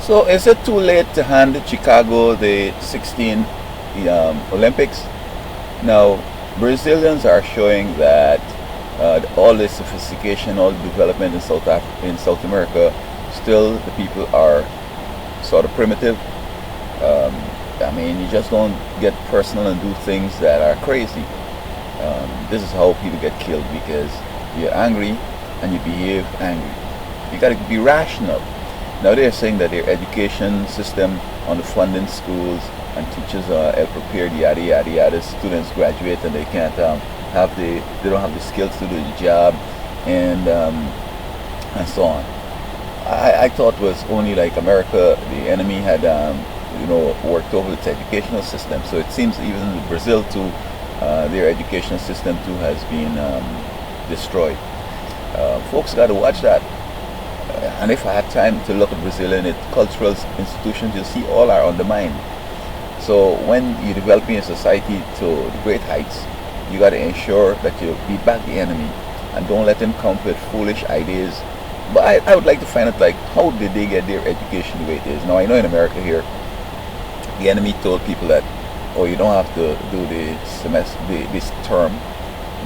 So is it too late to hand Chicago the 16 Olympics? Now, Brazilians are showing that all the sophistication, all the development in in South America, still the people are sort of primitive. Um, I mean, you just don't get personal and do things that are crazy. This is how people get killed because you're angry and you behave angry. You got to be rational. Now they're saying that their education system on the funding schools and teachers are ill prepared, yada yada yada. Students graduate and they can't they don't have the skills to do the job, and so on. I thought it was only like America, the enemy had worked over its educational system. So it seems even in Brazil too, their educational system too has been destroyed. Folks got to watch that. And if I had time to look at Brazil and its cultural institutions, you'll see all are undermined. So when you're developing a society to the great heights, you got to ensure that you beat back the enemy and don't let them come with foolish ideas. But I would like to find out, like, how did they get their education the way it is? Now I know in America here, the enemy told people that, oh, you don't have to do the semester, this term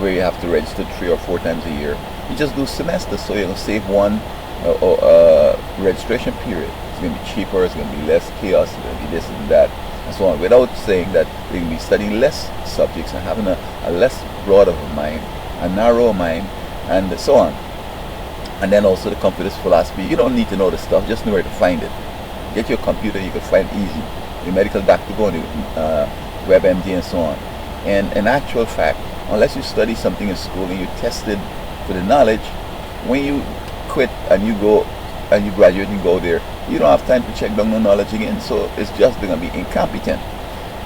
where you have to register 3 or 4 times a year. You just do semesters, so you're gonna save one registration period. It's going to be cheaper, it's going to be less chaos, it's going to be this and that, and so on, without saying that they're going to be studying less subjects and having a less broad of a mind, a narrow mind, and so on. And then also the computer's philosophy. You don't need to know the stuff, just know where to find it. Get your computer, you can find it easy. Your medical doctor, go on the WebMD and so on. And in actual fact, unless you study something in school and you tested for the knowledge, when you quit and you go and you graduate and you go there, you don't have time to check down no knowledge again, so it's just going to be incompetent.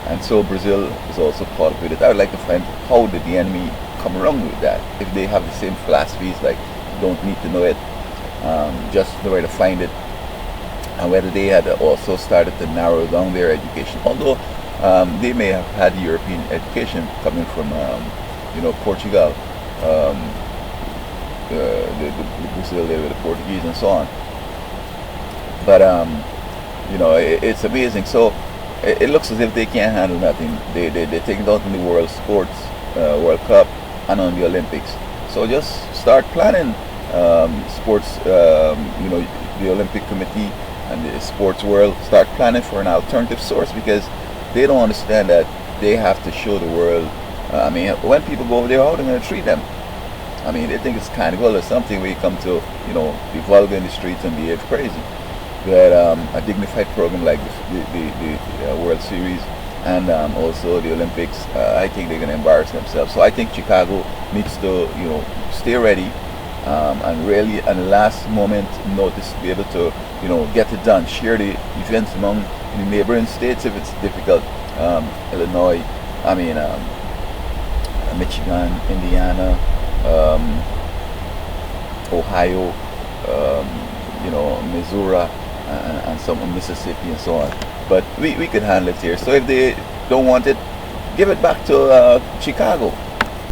And so Brazil is also caught up with it. I would like to find how did the enemy come around with that, if they have the same philosophies, like don't need to know it, just know where to find it, and whether they had also started to narrow down their education, although they may have had European education coming from Portugal, the Brazil there with the Portuguese and so on. But it's amazing. So it looks as if they can't handle nothing. They take it out in the World Sports World Cup and on the Olympics. So just start planning sports. The Olympic Committee and the sports world, start planning for an alternative source, because they don't understand that they have to show the world. When people go over there, how are they going to treat them? I mean, they think it's carnival or something where you come to, be vulgar in the streets and behave crazy. But a dignified program like the World Series and also the Olympics, I think they're going to embarrass themselves. So I think Chicago needs to, stay ready and really, at the last moment notice, be able to, get it done. Share the events among the neighboring states if it's difficult. Illinois, Michigan, Indiana, Ohio, Missouri, and some of Mississippi and so on. But we could handle it here. So if they don't want it, give it back to Chicago.